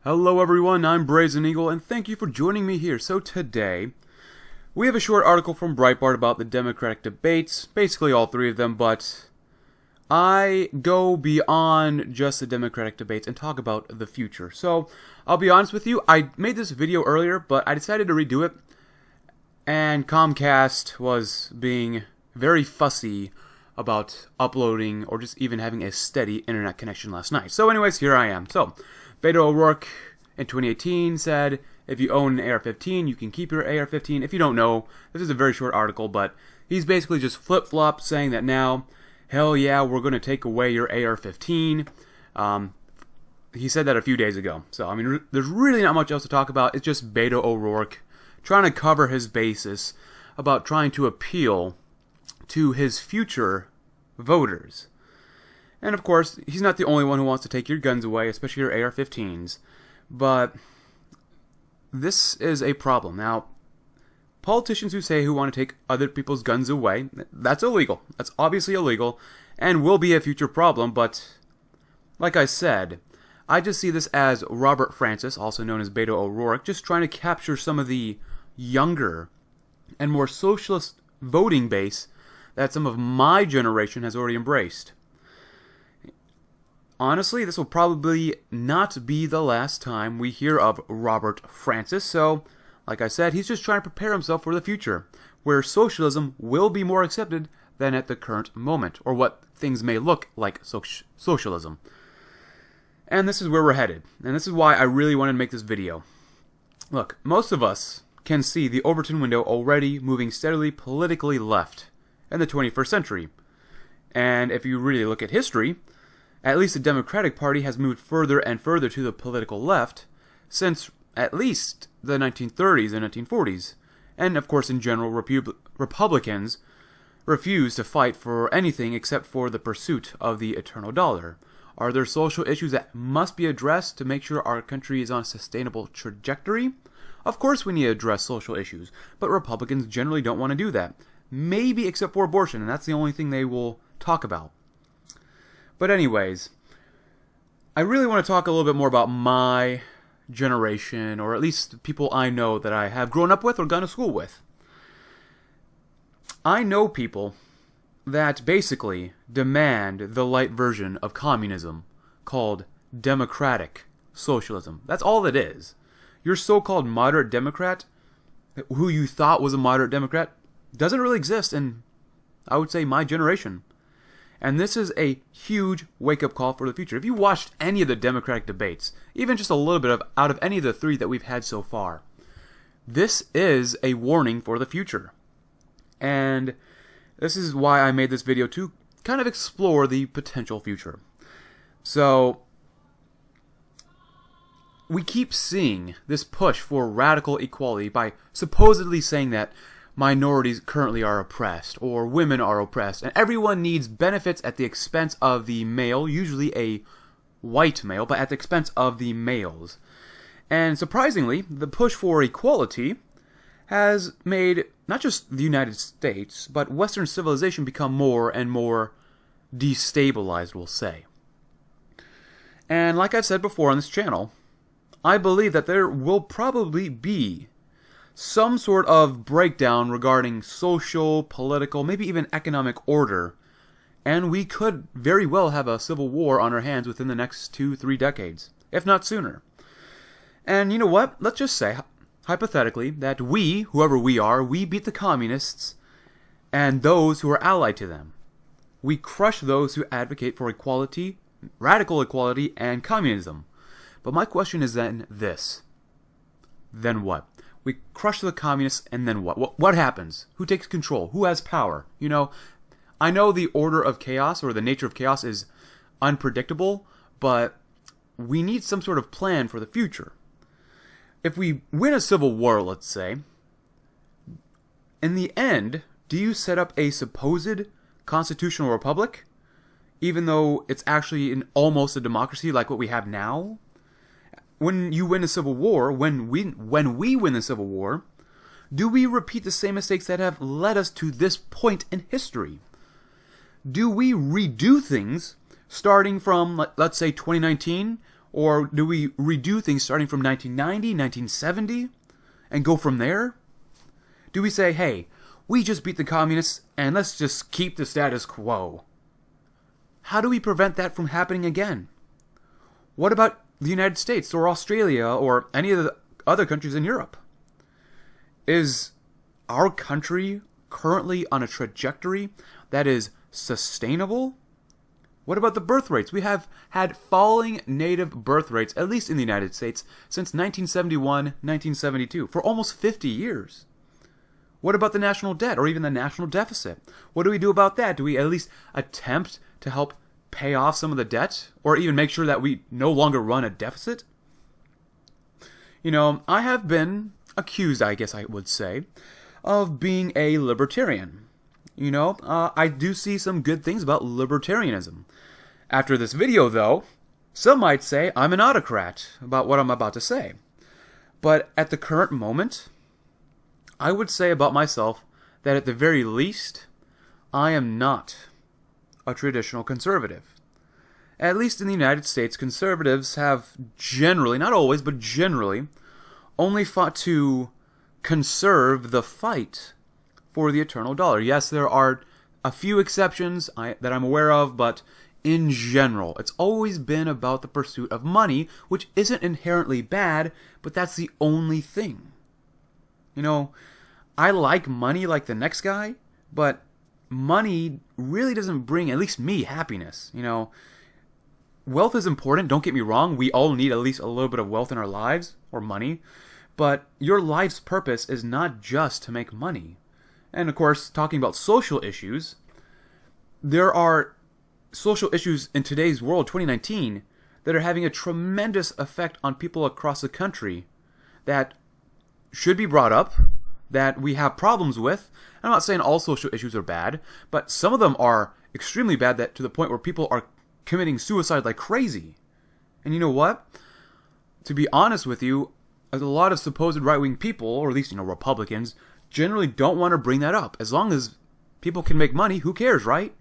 Hello everyone, I'm Brazen Eagle, and thank you for joining me here. So today, we have a short article from Breitbart about the Democratic debates, basically all three of them, but I go beyond just the Democratic debates and talk about the future. So, I'll be honest with you, I made this video earlier, but I decided to redo it, and Comcast was being very fussy about uploading or just even having a steady internet connection last night. So anyways, here I am. So, Beto O'Rourke in 2018 said, if you own an AR-15, you can keep your AR-15. If you don't know, this is a very short article, but he's basically just flip-flopped saying that now, hell yeah, we're going to take away your AR-15. He said that a few days ago. So, I mean, there's really not much else to talk about. It's just Beto O'Rourke trying to cover his basis about trying to appeal to his future voters. And of course, he's not the only one who wants to take your guns away, especially your AR-15s. But this is a problem. Now, politicians who want to take other people's guns away, that's illegal. That's obviously illegal and will be a future problem. But like I said, I just see this as Robert Francis, also known as Beto O'Rourke, just trying to capture some of the younger and more socialist voting base that some of my generation has already embraced. Honestly, this will probably not be the last time we hear of Robert Francis, so, like I said, he's just trying to prepare himself for the future, where socialism will be more accepted than at the current moment, or what things may look like socialism. And this is where we're headed, and this is why I really wanted to make this video. Look, most of us can see the Overton window already moving steadily politically left in the 21st century. And if you really look at history, at least the Democratic Party has moved further and further to the political left since at least the 1930s and 1940s. And of course, in general, Republicans refuse to fight for anything except for the pursuit of the eternal dollar. Are there social issues that must be addressed to make sure our country is on a sustainable trajectory? Of course we need to address social issues, but Republicans generally don't want to do that. Maybe except for abortion, and that's the only thing they will talk about. But anyways, I really want to talk a little bit more about my generation, or at least people I know that I have grown up with or gone to school with. I know people that basically demand the light version of communism called democratic socialism. That's all it is. Your so-called moderate Democrat, who you thought was a moderate Democrat, doesn't really exist in, I would say, my generation. And this is a huge wake-up call for the future. If you watched any of the Democratic debates, even just a little bit out of any of the three that we've had so far, this is a warning for the future. And this is why I made this video, to kind of explore the potential future. So, we keep seeing this push for radical equality by supposedly saying that minorities currently are oppressed, or women are oppressed, and everyone needs benefits at the expense of the male, usually a white male, but at the expense of the males. And surprisingly, the push for equality has made not just the United States, but Western civilization become more and more destabilized, we'll say. And like I've said before on this channel, I believe that there will probably be some sort of breakdown regarding social, political, maybe even economic order, and we could very well have a civil war on our hands within the next 2-3 decades, if not sooner. And you know what? Let's just say, hypothetically, that we, whoever we are, we beat the communists and those who are allied to them. We crush those who advocate for equality, radical equality, and communism. But my question is then this. Then what? We crush the communists, and then what? What happens? Who takes control? Who has power? You know, I know the order of chaos, or the nature of chaos, is unpredictable, but we need some sort of plan for the future. If we win a civil war, let's say, in the end, do you set up a supposed constitutional republic, even though it's actually almost a democracy like what we have now? When you win a civil war, when we win the civil war, do we repeat the same mistakes that have led us to this point in history? Do we redo things starting from, let's say, 2019 Or do we redo things starting from 1990, 1970, and go from there? Do we say, hey, we just beat the communists and let's just keep the status quo? How do we prevent that from happening again? What about the United States or Australia or any of the other countries in Europe? Is our country currently on a trajectory that is sustainable? What about the birth rates? We have had falling native birth rates, at least in the United States, since 1971, 1972, for almost 50 years. What about the national debt or even the national deficit? What do we do about that? Do we at least attempt to help pay off some of the debt or even make sure that we no longer run a deficit? You know, I have been accused, I guess I would say, of being a libertarian. You know, I do see some good things about libertarianism. After this video, though, some might say I'm an autocrat about what I'm about to say. But at the current moment, I would say about myself that at the very least, I am not a traditional conservative. At least in the United States, conservatives have generally, not always, but generally, only fought to conserve the fight for the eternal dollar. Yes, there are a few exceptions that I'm aware of, but in general, it's always been about the pursuit of money, which isn't inherently bad, but that's the only thing. You know, I like money like the next guy, but money really doesn't bring, at least me, happiness. You know, wealth is important, don't get me wrong. We all need at least a little bit of wealth in our lives, or money. But your life's purpose is not just to make money. And of course, talking about social issues, there are social issues in today's world, 2019, that are having a tremendous effect on people across the country that should be brought up, that we have problems with. I'm not saying all social issues are bad, but some of them are extremely bad, that to the point where people are committing suicide like crazy. And you know what? To be honest with you, a lot of supposed right-wing people, or at least, you know, Republicans, generally don't want to bring that up. As long as people can make money, who cares, right?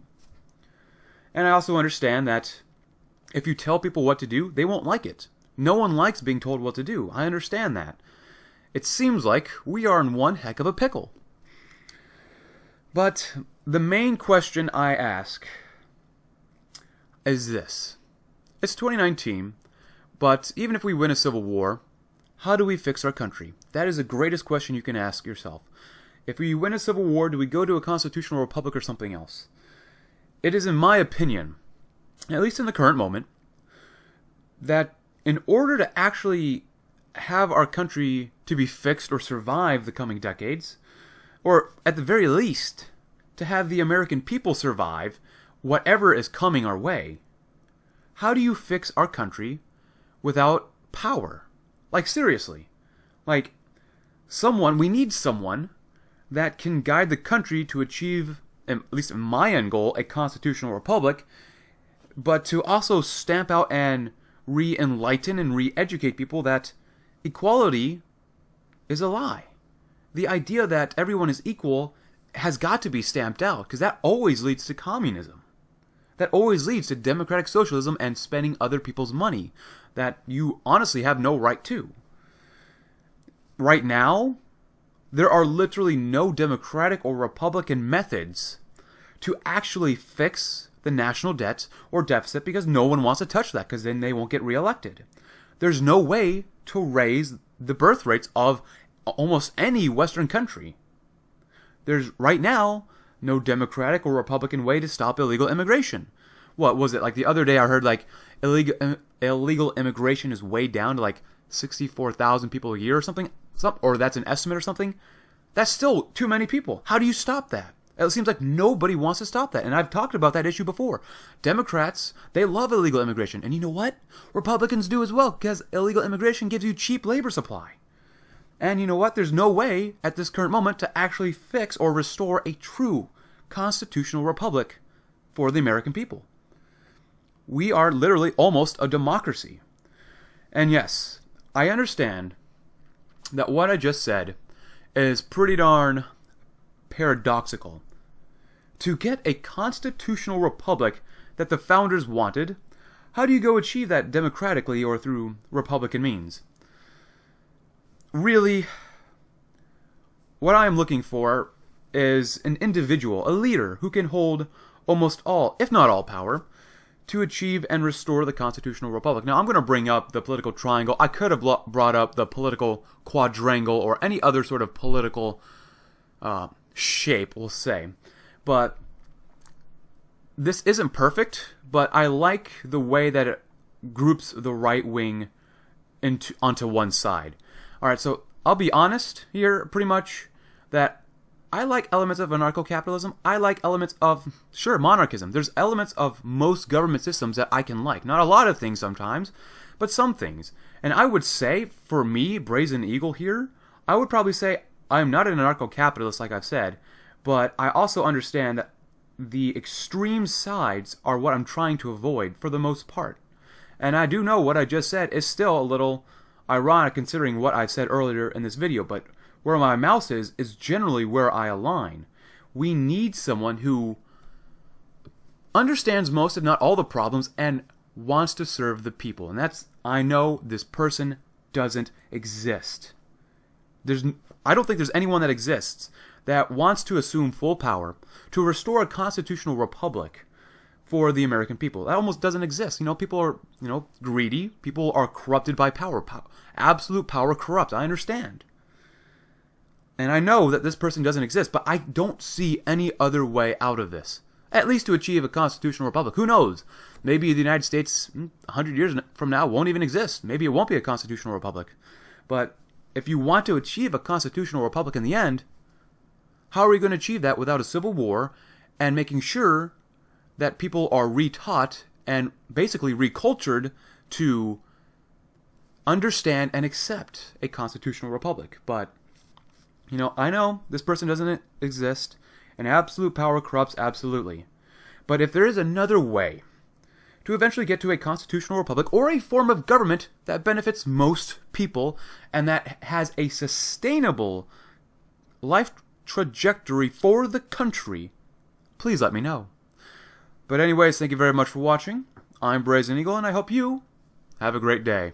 And I also understand that if you tell people what to do, they won't like it. No one likes being told what to do. I understand that. It seems like we are in one heck of a pickle. But the main question I ask is this. It's 2019, but even if we win a civil war, how do we fix our country? That is the greatest question you can ask yourself. If we win a civil war, do we go to a constitutional republic or something else? It is in my opinion, at least in the current moment, that in order to actually have our country to be fixed or survive the coming decades, or at the very least, to have the American people survive whatever is coming our way, how do you fix our country without power? Like, seriously. Like, we need someone that can guide the country to achieve, at least in my end goal, a constitutional republic, but to also stamp out and re-enlighten and re-educate people that equality is a lie. The idea that everyone is equal has got to be stamped out, because that always leads to communism. That always leads to democratic socialism and spending other people's money that you honestly have no right to. Right now, there are literally no democratic or republican methods to actually fix the national debt or deficit, because no one wants to touch that, because then they won't get reelected. There's no way to raise the birth rates of almost any Western country. There's, right now, no democratic or republican way to stop illegal immigration. What was it? Like the other day I heard like illegal immigration is way down to like 64,000 people a year or something, or that's an estimate or something. That's still too many people. How do you stop that? It seems like nobody wants to stop that. And I've talked about that issue before. Democrats, they love illegal immigration. And you know what? Republicans do as well, because illegal immigration gives you cheap labor supply. And you know what? There's no way at this current moment to actually fix or restore a true constitutional republic for the American people. We are literally almost a democracy. And yes, I understand that what I just said is pretty darn paradoxical. To get a constitutional republic that the founders wanted, how do you go achieve that democratically or through Republican means? Really, what I am looking for is an individual, a leader, who can hold almost all, if not all, power to achieve and restore the constitutional republic. Now, I'm going to bring up the political triangle. I could have brought up the political quadrangle or any other sort of political shape, we'll say. But this isn't perfect, but I like the way that it groups the right wing onto one side. Alright, so I'll be honest here, pretty much, that I like elements of anarcho-capitalism. I like elements of, sure, monarchism. There's elements of most government systems that I can like. Not a lot of things sometimes, but some things. And I would say, for me, Brazen Eagle here, I would probably say I'm not an anarcho-capitalist, like I've said, but I also understand that the extreme sides are what I'm trying to avoid for the most part. And I do know what I just said is still a little ironic considering what I said earlier in this video, but where my mouse is generally where I align. We need someone who understands most, if not all, the problems and wants to serve the people. And I know this person doesn't exist. I don't think there's anyone that exists that wants to assume full power to restore a constitutional republic for the American people. That almost doesn't exist. People are, greedy. People are corrupted by power. Absolute power corrupts. I understand. And I know that this person doesn't exist, but I don't see any other way out of this. At least to achieve a constitutional republic. Who knows? Maybe the United States, 100 years from now, won't even exist. Maybe it won't be a constitutional republic. But if you want to achieve a constitutional republic in the end, how are you going to achieve that without a civil war and making sure that people are retaught and basically recultured to understand and accept a constitutional republic? But I know this person doesn't exist, and absolute power corrupts absolutely. But if there is another way to eventually get to a constitutional republic or a form of government that benefits most people and that has a sustainable life trajectory for the country, please let me know. But anyways, thank you very much for watching. I'm Brazen Eagle, and I hope you have a great day.